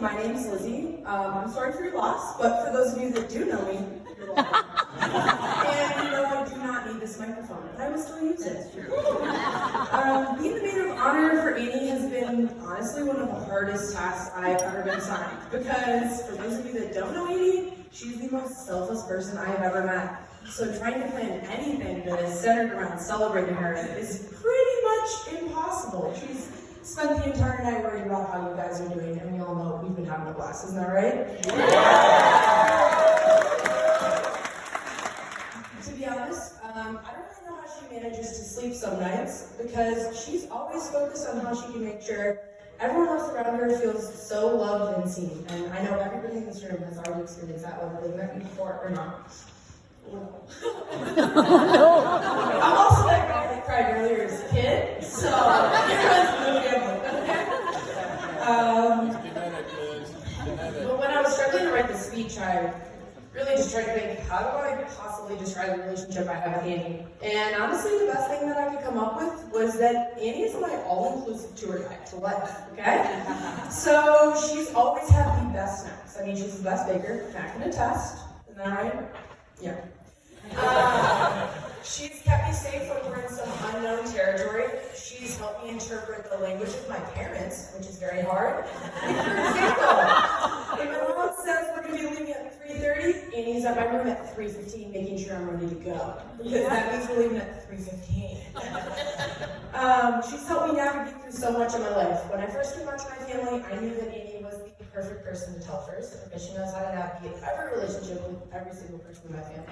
my name's Lizzie. I'm sorry for your loss, but for those of you that do know me, you're welcome. And you know I do not need this microphone, but I will still use it. Being the maid of honor for Annie has been honestly one of the hardest tasks I've ever been assigned. Because for those of you that don't know Annie, she's the most selfless person I have ever met. So trying to plan anything that is centered around celebrating her is pretty much impossible. She's spent the entire night worrying about how you guys are doing, and we all know we've been having a blast, isn't that right? To be honest, I don't really know how she manages to sleep some nights, because she's always focused on how she can make sure everyone else around her feels so loved and seen. And I know everybody in this room has already experienced that, whether they've met me before or not. I'm also that guy that cried earlier as a kid, so here runs in the family. But when I was struggling to write the speech, I really just tried to think, how do I possibly describe the relationship I have with Annie? And honestly, the best thing that I could come up with was that Annie is my all-inclusive tour guide to life, okay? So she's always had the best snacks. I mean, she's the best baker, Matt can attest. Isn't that right? Yeah. She's kept me safe when we're in some unknown territory. She's helped me interpret the language of my parents, which is very hard. Like, for example, if my mom says we're going to be leaving at 3:30, Annie's at my room at 3:15 making sure I'm ready to go. Because that means we're leaving at 3:15. She's helped me navigate through so much of my life. When I first came out to my family, I knew that Annie was the perfect person to tell first, because she knows how to navigate every relationship with every single person in my family.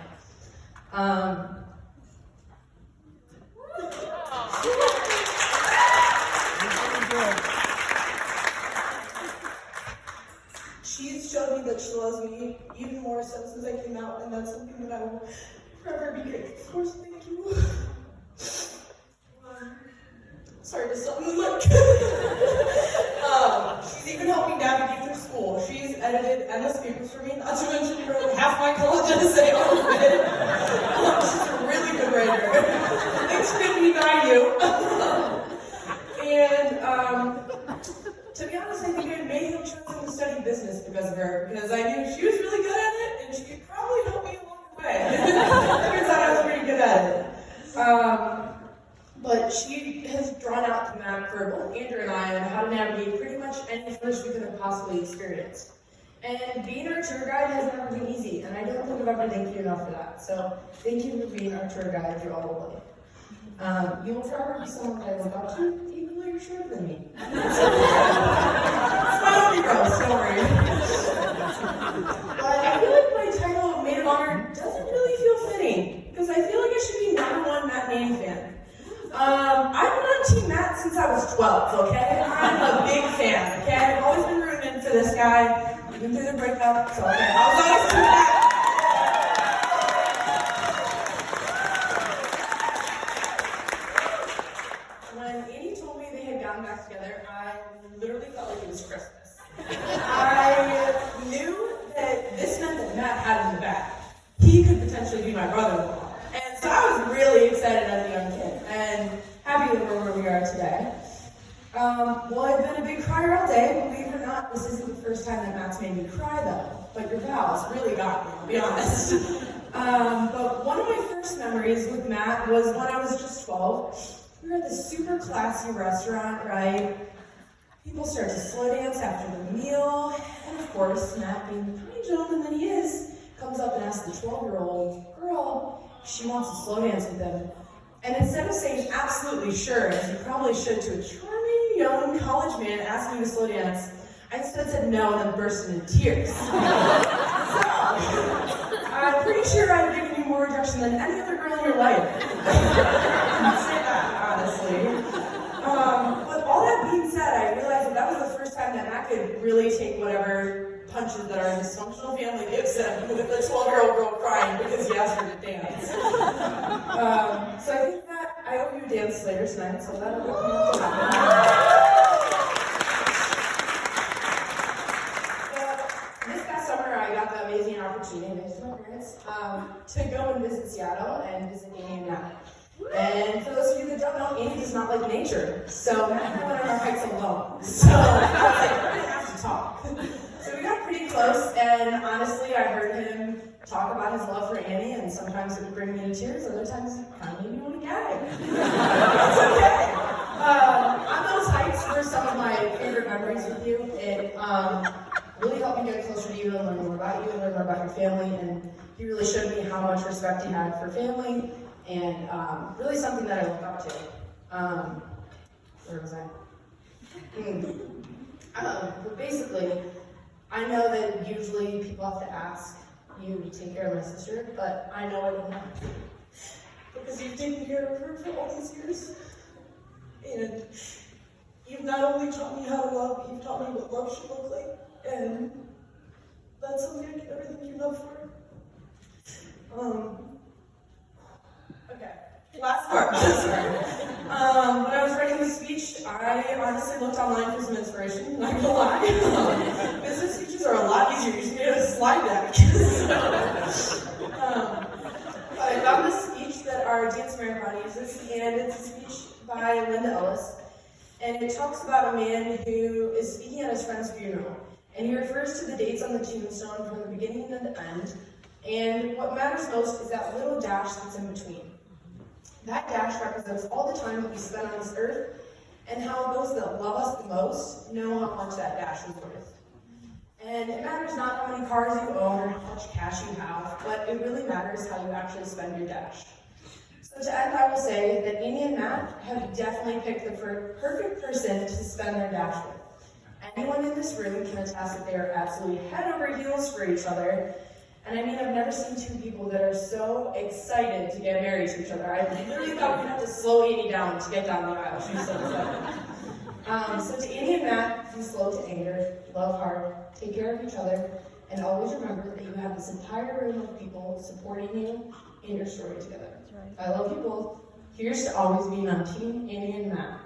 She's shown me that she loves me even more so since I came out, and that's something that I will forever be grateful for. So thank you. Sorry to sum the mic. She's even helped me navigate through school. She's edited endless papers for me, not to mention she wrote half my college essay on it. She's a really good writer. Thanks for making me guide you. And to be honest, I think I may have chosen to study business because of her, because I knew she was really good at it, and she could probably help me along the way. Turns out I was pretty good at it. But she has drawn out the map for both Andrew and I on how to navigate pretty much any first we could have possibly experienced. And being our tour guide has never been easy, and I don't think I've ever thanked you enough for that. So thank you for being our tour guide through all of life. You will forever be someone that I look up to, even though you're shorter than me. It's my only roast, don't worry. But I feel like my title of Maid of Honor doesn't really feel fitting, because I feel like I should be #1 Matt Manning fan. I've been on Team Matt since I was 12, okay? I'm a big fan, okay? I've always been rooting for this guy, even through the breakup, so okay, I was always Team Matt. When Annie told me they had gotten back together, I literally felt like it was Christmas. I knew that this meant that Matt had in the back. He could potentially be my brother-in-law. And so I was really excited as a young kid, and happy that we're where we are today. Well, I've been a big crier all day. Believe it or not, this isn't the first time that Matt's made me cry, though. But your vows really got me, I'll be honest. But one of my first memories with Matt was when I was just 12. We were at this super classy restaurant, right? People start to slow dance after the meal, and of course, Matt, being the kind gentleman that he is, comes up and asks the 12-year-old girl if she wants to slow dance with him. And instead of saying absolutely sure, as you probably should to a charming young college man asking you to slow dance, I instead said no and then burst into tears. So, I'm pretty sure I've given you more rejection than any other girl in your life. I'd say that, honestly. But all that being said, I realized that was the first time that Matt could really take whatever punches that our dysfunctional family gives him with a 12-year-old girl crying because he asked her to dance. So I think that I owe you a dance later tonight, so that'll be This past summer, I got the amazing opportunity, thanks to my parents, to go and visit Seattle and visit Annie and Matt. And for those of you that don't know, Annie does not like nature, so Matt and I went on our hikes alone. So I was like, we're gonna have to talk. bring me to tears, other times it kind of made me want to gag. It's okay. On those hikes were some of my favorite memories with you. It really helped me get closer to you and learn more about you and learn more about your family. And you really showed me how much respect you had for family, and really something that I look up to. Where was I? But basically, I know that usually people have to ask you to take care of my sister, but I know I don't have to. Because you've taken care of her for all these years. And you've not only taught me how to love, but you've taught me what love should look like. And that's something I can never thank you enough for. Okay, last part. When I was writing the speech, I honestly looked online for some inspiration, not gonna lie. Business speeches are a lot easier, you just need a slide deck. I found this speech that our Dance Marathon uses, and it's a speech by Linda Ellis. And it talks about a man who is speaking at his friend's funeral. And he refers to the dates on the tombstone from the beginning to the end. And what matters most is that little dash that's in between. That dash represents all the time that we spend on this earth, and how those that love us the most know how much that dash is worth. And it matters not how many cars you own or how much cash you have, but it really matters how you actually spend your dash. So to end, I will say that Amy and Matt have definitely picked the perfect person to spend their dash with. Anyone in this room can attest that they are absolutely head over heels for each other. And I mean, I've never seen two people that are so excited to get married to each other. I literally thought we'd have to slow Annie down to get down the aisle. She's so excited. So to Annie and Matt, be slow to anger, love hard, take care of each other, and always remember that you have this entire room of people supporting you in your story together. Right. I love you both. Here's to always being on Team Annie and Matt.